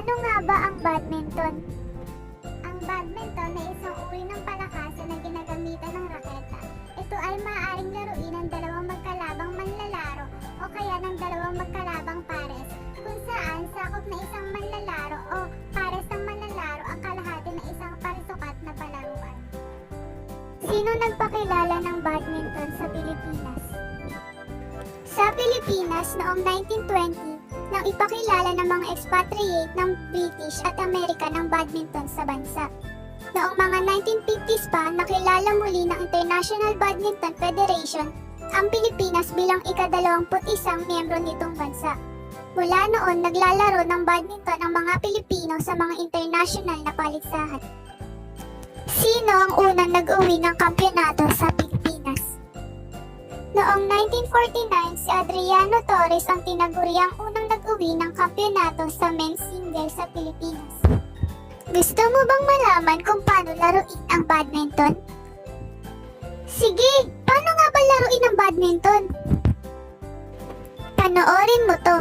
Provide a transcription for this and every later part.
Ano nga ba ang badminton? Ang badminton ay isang uri ng palakasan na ginagamitan ng raketa. Ito ay maaaring laruin ng dalawang magkalabang manlalaro o kaya ng dalawang magkalabang pares, kung saan sakop na isang manlalaro o pares ng manlalaro ang kalahati ng isang parisukat na palaruan. Sino nagpakilala ng badminton sa Pilipinas? Sa Pilipinas noong 1920, nang ipakilala ng mga expatriate ng British at Amerika ng badminton sa bansa. Noong mga 1950s pa, nakilala muli ng International Badminton Federation ang Pilipinas bilang ika-21 miyembro nitong bansa. Mula noon, naglalaro ng badminton ang mga Pilipino sa mga international na paligsahan. Sino ang unang nag-uwi ng kampyonato sa Pilipinas? Noong 1949, si Adriano Torres ang tinaguriang unang nag-uwi ng kampyonato sa men's single sa Pilipinas. Gusto mo bang malaman kung paano laruin ang badminton? Sige, paano nga ba laruin ang badminton? Panoorin mo to.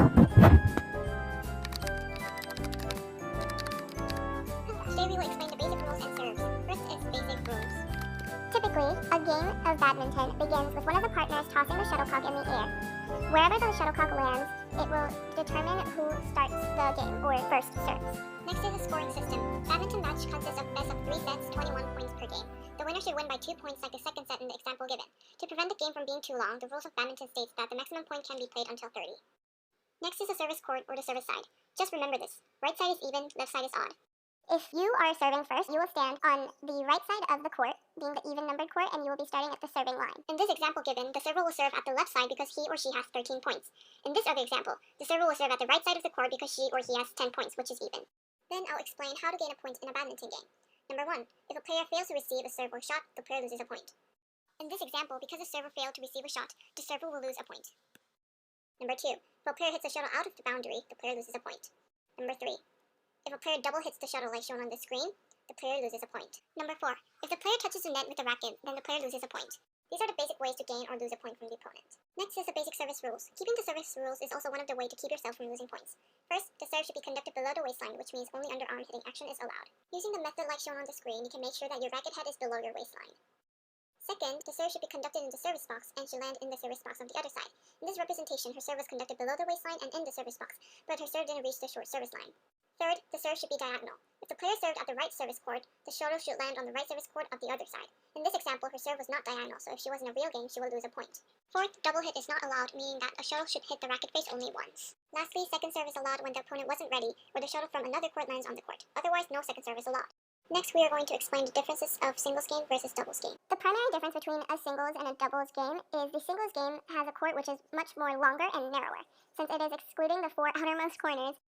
Today we will explain the basic rules and serves. First is basic rules. Typically, a game of badminton begins with one of the partners tossing the shuttlecock in the air. Wherever the shuttlecock lands, it will determine who starts the game or first serves. Next is the scoring system. Badminton match consists of best of 3 sets, 21 points per game. The winner should win by 2 points like the second set in the example given. To prevent the game from being too long, the rules of badminton states that the maximum point can be played until 30. Next is the service court or the service side. Just remember this. Right side is even, left side is odd. If you are serving first, you will stand on the right side of the court, being the even-numbered court, and you will be starting at the serving line. In this example given, the server will serve at the left side because he or she has 13 points. In this other example, the server will serve at the right side of the court because she or he has 10 points, which is even. Then I'll explain how to gain a point in a badminton game. Number 1. If a player fails to receive a serve or shot, the player loses a point. In this example, because the server failed to receive a shot, the server will lose a point. Number 2. If a player hits a shuttle out of the boundary, the player loses a point. Number 3. If a player double hits the shuttle like shown on the screen, the player loses a point. Number 4. If the player touches the net with the racket, then the player loses a point. These are the basic ways to gain or lose a point from the opponent. Next is the basic service rules. Keeping the service rules is also one of the ways to keep yourself from losing points. First, the serve should be conducted below the waistline, which means only underarm hitting action is allowed. Using the method like shown on the screen, you can make sure that your racket head is below your waistline. Second, the serve should be conducted in the service box and should land in the service box on the other side. In this representation, her serve was conducted below the waistline and in the service box, but her serve didn't reach the short service line. Third, the serve should be diagonal. If the player served at the right service court, the shuttle should land on the right service court of the other side. In this example, her serve was not diagonal, so if she was in a real game, she would lose a point. Fourth, double hit is not allowed, meaning that a shuttle should hit the racket face only once. Lastly, second serve is allowed when the opponent wasn't ready, or the shuttle from another court lands on the court. Otherwise, no second serve is allowed. Next, we are going to explain the differences of singles game versus doubles game. The primary difference between a singles and a doubles game is the singles game has a court which is much more longer and narrower, since it is excluding the 4 outermost corners.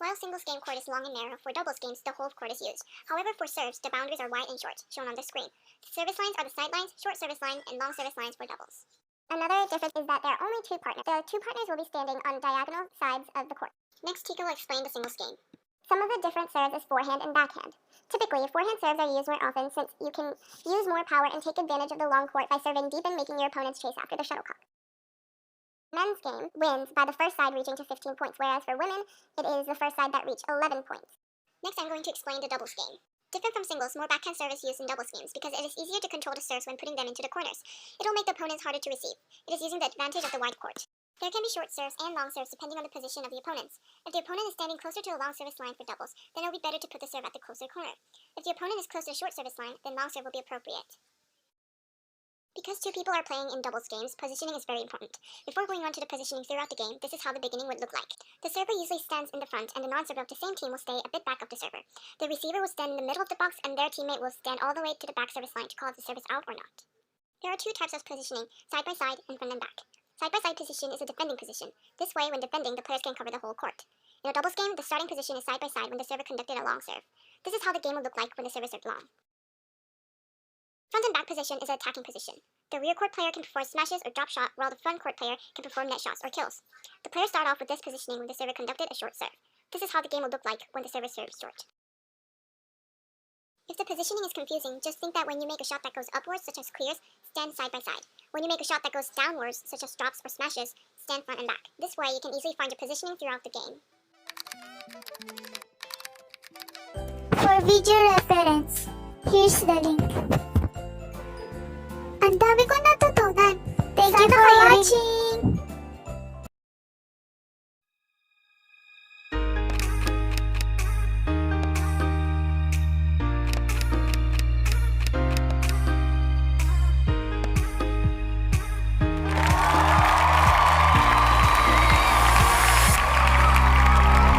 While singles game court is long and narrow, for doubles games, the whole court is used. However, for serves, the boundaries are wide and short, shown on the screen. The service lines are the sidelines, short service line, and long service lines for doubles. Another difference is that there are only 2 partners. The 2 partners will be standing on diagonal sides of the court. Next, Tika will explain the singles game. Some of the different serves is forehand and backhand. Typically, forehand serves are used more often since you can use more power and take advantage of the long court by serving deep and making your opponents chase after the shuttlecock. Men's game wins by the first side reaching to 15 points, whereas for women, it is the first side that reach 11 points. Next, I'm going to explain the doubles game. Different from singles, more backhand serve is used in doubles games because it is easier to control the serves when putting them into the corners. It will make the opponents harder to receive. It is using the advantage of the wide court. There can be short serves and long serves depending on the position of the opponents. If the opponent is standing closer to the long service line for doubles, then it will be better to put the serve at the closer corner. If the opponent is close to the short service line, then long serve will be appropriate. Because 2 people are playing in doubles games, positioning is very important. Before going on to the positioning throughout the game, this is how the beginning would look like. The server usually stands in the front, and the non-server of the same team will stay a bit back of the server. The receiver will stand in the middle of the box, and their teammate will stand all the way to the back service line to call the service out or not. There are 2 types of positioning, side by side and front and back. Side-by-side position is a defending position. This way, when defending, the players can cover the whole court. In a doubles game, the starting position is side-by-side when the server conducted a long serve. This is how the game will look like when the serve is served long. Front and back position is an attacking position. The rear court player can perform smashes or drop shot, while the front court player can perform net shots or kills. The players start off with this positioning when the server conducted a short serve. This is how the game will look like when the server serves short. If the positioning is confusing, just think that when you make a shot that goes upwards, such as clears, stand side by side. When you make a shot that goes downwards, such as drops or smashes, stand front and back. This way, you can easily find your positioning throughout the game. video reference. Here's the link. Ang dami ko natutunan. Thank you for watching!